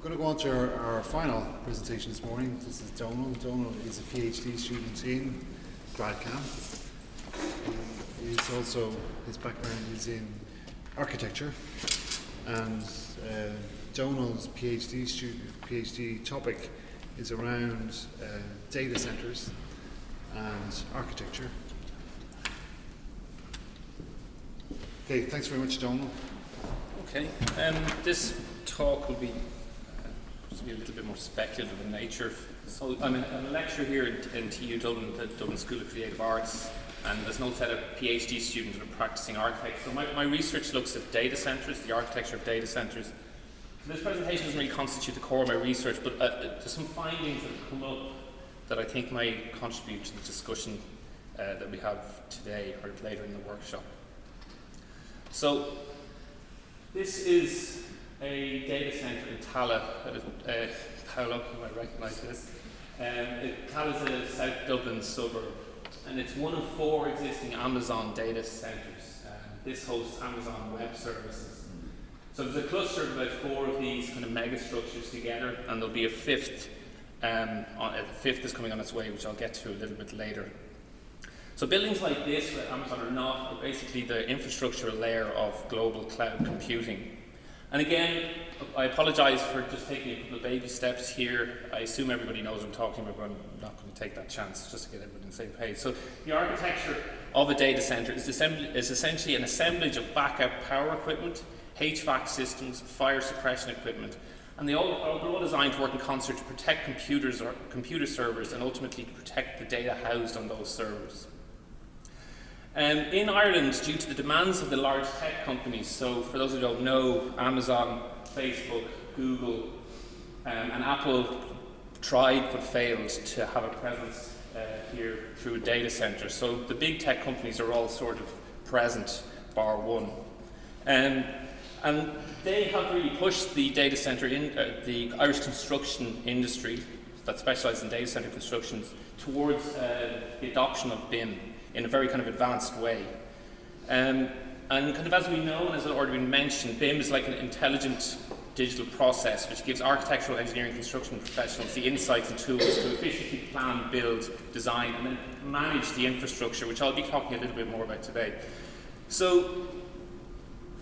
going to go on to our final presentation this morning. This is Donal. Donal is a PhD student in GradCamp. His background is in architecture, and Donal's PhD topic is around data centres and architecture. Okay, thanks very much, Donal. Okay, this talk will be a little bit more speculative in nature. So I'm a lecturer here in TU Dublin, the Dublin School of Creative Arts, and as notes, I'm a PhD student and a practicing architect. So my research looks at data centres, the architecture of data centres. So this presentation doesn't really constitute the core of my research, but there's some findings that have come up that I think might contribute to the discussion that we have today or later in the workshop. So this is a data centre in Tallaght. Tallaght, you might recognise this. Tallaght is a South Dublin suburb, and it's one of 4 existing Amazon data centres. This hosts Amazon Web Services. So there's a cluster of about 4 of these kind of mega structures together, and there'll be a fifth. The fifth is coming on its way, which I'll get to a little bit later. So buildings like this at Amazon are basically the infrastructural layer of global cloud computing. And again, I apologise for just taking a couple of baby steps here. I assume everybody knows what I'm talking about, but I'm not going to take that chance just to get everybody on the same page. So the architecture of a data centre is essentially an assemblage of backup power equipment, HVAC systems, fire suppression equipment, and they're all designed to work in concert to protect computers or computer servers and ultimately to protect the data housed on those servers. In Ireland, due to the demands of the large tech companies, so for those who don't know, Amazon, Facebook, Google, and Apple tried but failed to have a presence here through a data centre. So the big tech companies are all sort of present, bar one. And they have really pushed the data centre in the Irish construction industry that specialises in data centre construction towards the adoption of BIM in a very kind of advanced way. And kind of as we know, and as has already been mentioned, BIM is like an intelligent digital process which gives architectural, engineering, construction professionals the insights and tools to efficiently plan, build, design, and then manage the infrastructure, which I'll be talking a little bit more about today. So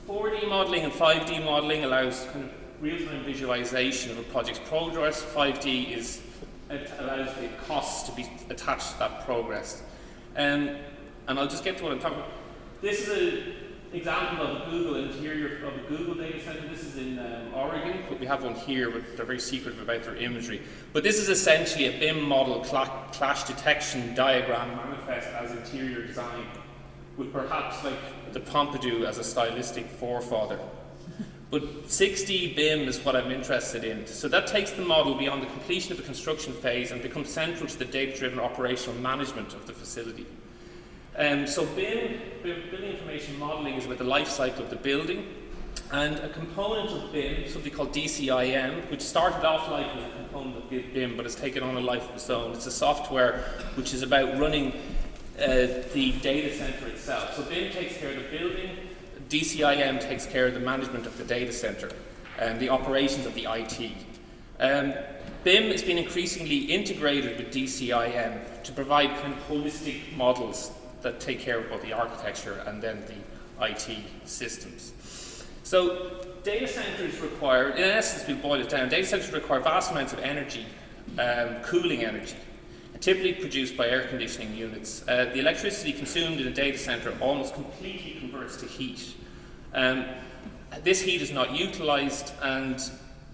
4D modelling and 5D modelling allows kind of real-time visualisation of a project's progress. 5D allows the costs to be attached to that progress. And I'll just get to what I'm talking about. This is an example of a Google interior of a Google data center. This is in Oregon, but we have one here, but they're very secretive about their imagery. But this is essentially a BIM model clash detection diagram manifest as interior design, with perhaps like the Pompidou as a stylistic forefather. But 6D BIM is what I'm interested in. So that takes the model beyond the completion of the construction phase and becomes central to the data-driven operational management of the facility. So BIM, Building Information Modelling, is about the life cycle of the building. And a component of BIM, something called DCIM, which started off life as a component of BIM, but has taken on a life of its own. It's a software which is about running the data center itself. So BIM takes care of the building, DCIM takes care of the management of the data center and the operations of the IT. BIM has been increasingly integrated with DCIM to provide kind of holistic models that take care of both the architecture and then the IT systems. So data centers require, in essence we boil it down, data centers require vast amounts of energy, cooling energy, typically produced by air conditioning units. The electricity consumed in a data center almost completely converts to heat. This heat is not utilised, and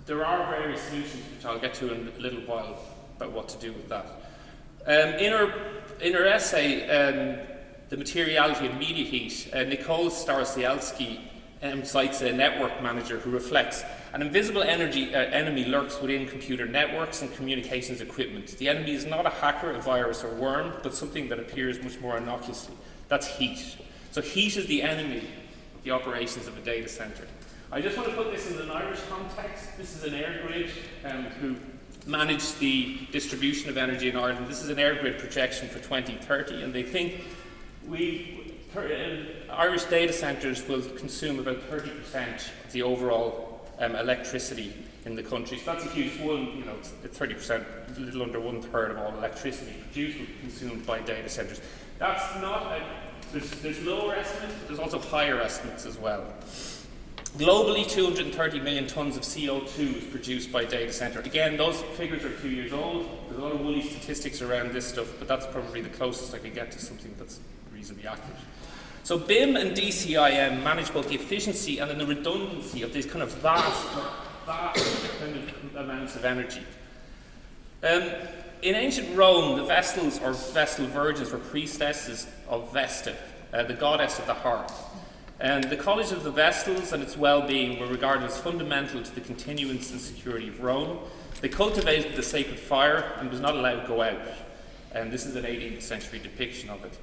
there are various solutions which I'll get to in a little while about what to do with that. In her essay, The Materiality of Media Heat, Nicole Starosielski cites a network manager who reflects, an invisible enemy lurks within computer networks and communications equipment. The enemy is not a hacker, a virus, or worm, but something that appears much more innocuously. That's heat. So heat is the enemy of the operations of a data centre. I just want to put this in an Irish context. This is an air grid who manage the distribution of energy in Ireland. This is an air grid projection for 2030, and they think Irish data centres will consume about 30% of the overall electricity in the country. So that's a huge one, you know, it's 30%, a little under 1/3 of all electricity produced will be consumed by data centres. That's not there's lower estimates, but there's also higher estimates as well. Globally, 230 million tonnes of CO2 is produced by data centre. Again, those figures are a few years old. There's a lot of woolly statistics around this stuff, but that's probably the closest I can get to something that's reasonably accurate. So BIM and DCIM manage both the efficiency and then the redundancy of these kind of vast kind of amounts of energy. In ancient Rome, the Vestals or Vestal virgins were priestesses of Vesta, the goddess of the hearth. And the College of the Vestals and its well-being were regarded as fundamental to the continuance and security of Rome. They cultivated the sacred fire and was not allowed to go out. And this is an 18th century depiction of it.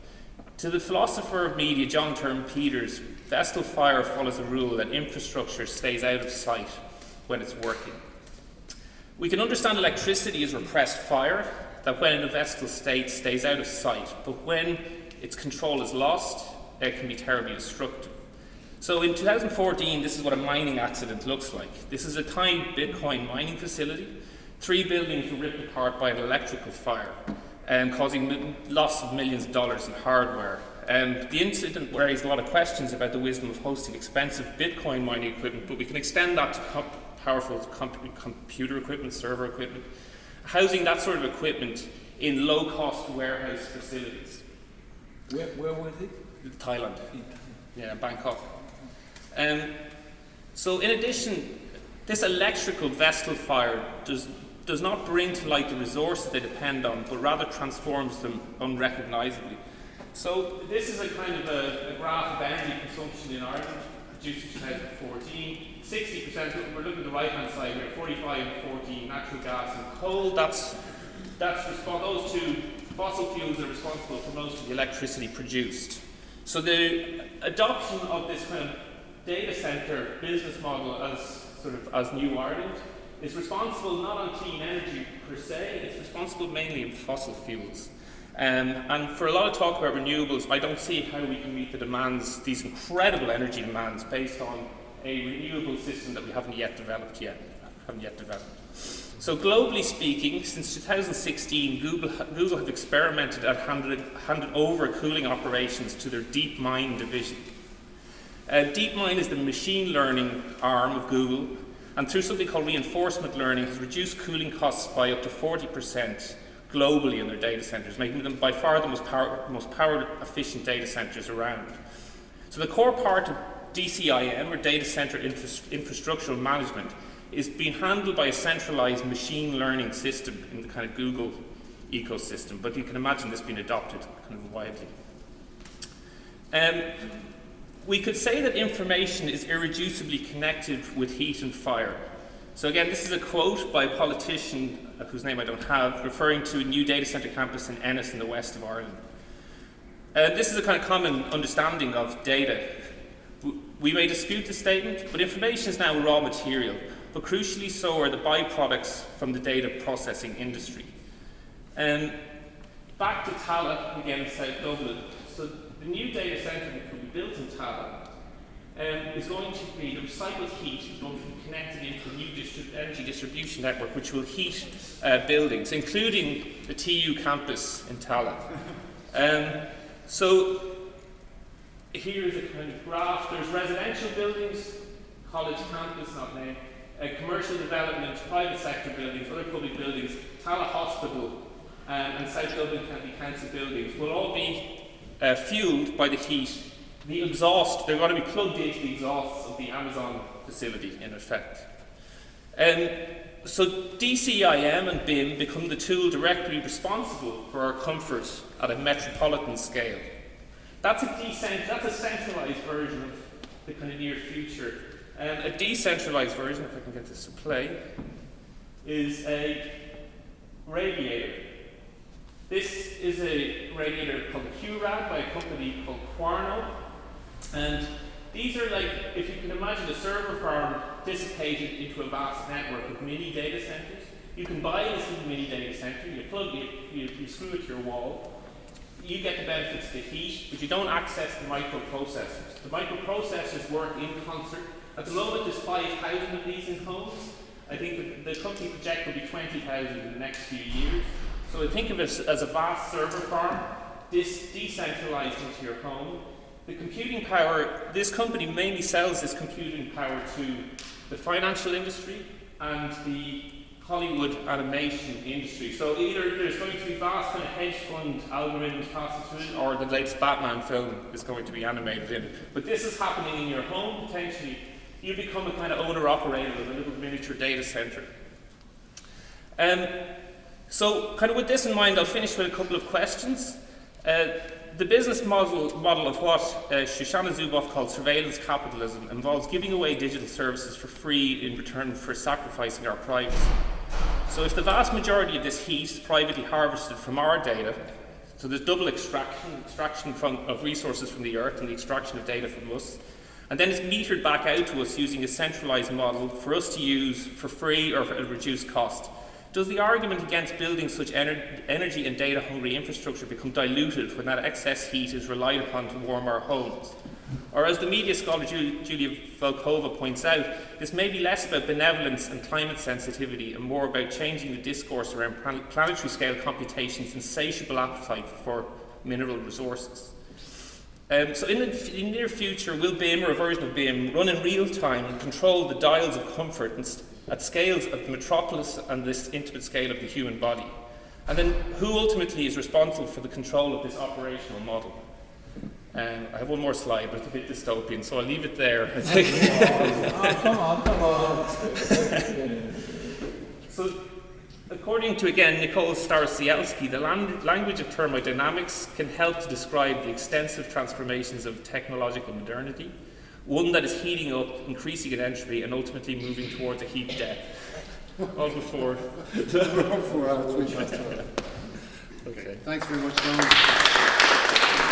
To the philosopher of media, John Turner Peters, Vestal fire follows the rule that infrastructure stays out of sight when it's working. We can understand electricity as repressed fire, that when in a Vestal state stays out of sight, but when its control is lost, it can be terribly destructive. So in 2014, this is what a mining accident looks like. This is a tiny Bitcoin mining facility. 3 buildings were ripped apart by an electrical fire, causing loss of millions of dollars in hardware. The incident raised a lot of questions about the wisdom of hosting expensive Bitcoin mining equipment, but we can extend that to powerful computer equipment, server equipment, housing that sort of equipment in low-cost warehouse facilities. Where was it? Thailand. Yeah, Bangkok. So in addition, this electrical Vestal fire does not bring to light the resources they depend on, but rather transforms them unrecognisably. So this is a kind of a graph of energy consumption in Ireland, produced in 2014. 60%, we're looking at the right-hand side here, 45 and 14, natural gas and coal. Those two fossil fuels are responsible for most of the electricity produced. So the adoption of this kind of data centre business model as New Ireland is responsible not on clean energy per se, it's responsible mainly in fossil fuels. And for a lot of talk about renewables, I don't see how we can meet the demands, these incredible energy demands, based on a renewable system that we haven't yet developed. So globally speaking, since 2016, Google have experimented and handed over cooling operations to their DeepMind division. DeepMind is the machine learning arm of Google, and through something called reinforcement learning has reduced cooling costs by up to 40% globally in their data centers, making them by far the most power efficient data centers around. So the core part of DCIM, or data center infrastructural management, is being handled by a centralized machine learning system in the kind of Google ecosystem, but you can imagine this being adopted kind of widely. We could say that information is irreducibly connected with heat and fire. So again, this is a quote by a politician whose name I don't have, referring to a new data center campus in Ennis in the west of Ireland. This is a kind of common understanding of data. We may dispute the statement, but information is now raw material, but crucially so are the byproducts from the data processing industry. Back to Tallaght, again in South Dublin. So the new data centre that will be built in Tallaght is going to be, the recycled heat is going to be connected into a new energy distribution network which will heat buildings, including the TU campus in Tallaght. So here is a kind of graph. There's residential buildings, college campus, not named, commercial development, private sector buildings, other public buildings, Tallaght Hospital, and South Dublin County Council buildings will all be fueled by the heat. The exhaust, they're going to be plugged into the exhausts of the Amazon facility, in effect. So DCIM and BIM become the tool directly responsible for our comfort at a metropolitan scale. That's a centralized version of the kind of near future. A decentralized version, if I can get this to play, is a radiator. This is a radiator called the QRAD by a company called Quarno. And these are like, if you can imagine a server farm dissipated into a vast network of mini data centers. You can buy this little mini data center, you plug it, you screw it to your wall, you get the benefits of the heat, but you don't access the microprocessors. The microprocessors work in concert. At the moment there's 5,000 of these in homes, I think the company project will be 20,000 in the next few years. So I think of it as a vast server farm, this decentralized into your home. The computing power, this company mainly sells this computing power to the financial industry and the Hollywood animation industry. So either there's going to be vast kind of hedge fund algorithms passed through it, or the latest Batman film is going to be animated in. But this is happening in your home, potentially. You become a kind of owner-operator of a little miniature data center. So kind of with this in mind, I'll finish with a couple of questions. The business model of what Shoshana Zuboff called surveillance capitalism involves giving away digital services for free in return for sacrificing our privacy. So if the vast majority of this heat is privately harvested from our data, so there's double extraction of resources from the earth and the extraction of data from us, and then it's metered back out to us using a centralized model for us to use for free or at a reduced cost. Does the argument against building such energy and data-hungry infrastructure become diluted when that excess heat is relied upon to warm our homes? Or as the media scholar Julia Volkova points out, this may be less about benevolence and climate sensitivity and more about changing the discourse around planetary scale computation's insatiable appetite for mineral resources. So in the near future, will BIM or a version of BIM run in real time and control the dials of comfort at scales of the metropolis and this intimate scale of the human body? And then who ultimately is responsible for the control of this operational model? I have one more slide, but it's a bit dystopian, so I'll leave it there. Come on. So, according to, again, Nicole Starosielski, the language of thermodynamics can help to describe the extensive transformations of technological modernity, one that is heating up, increasing in entropy, and ultimately moving towards a heat death. All before. Okay. Thanks very much, Donal.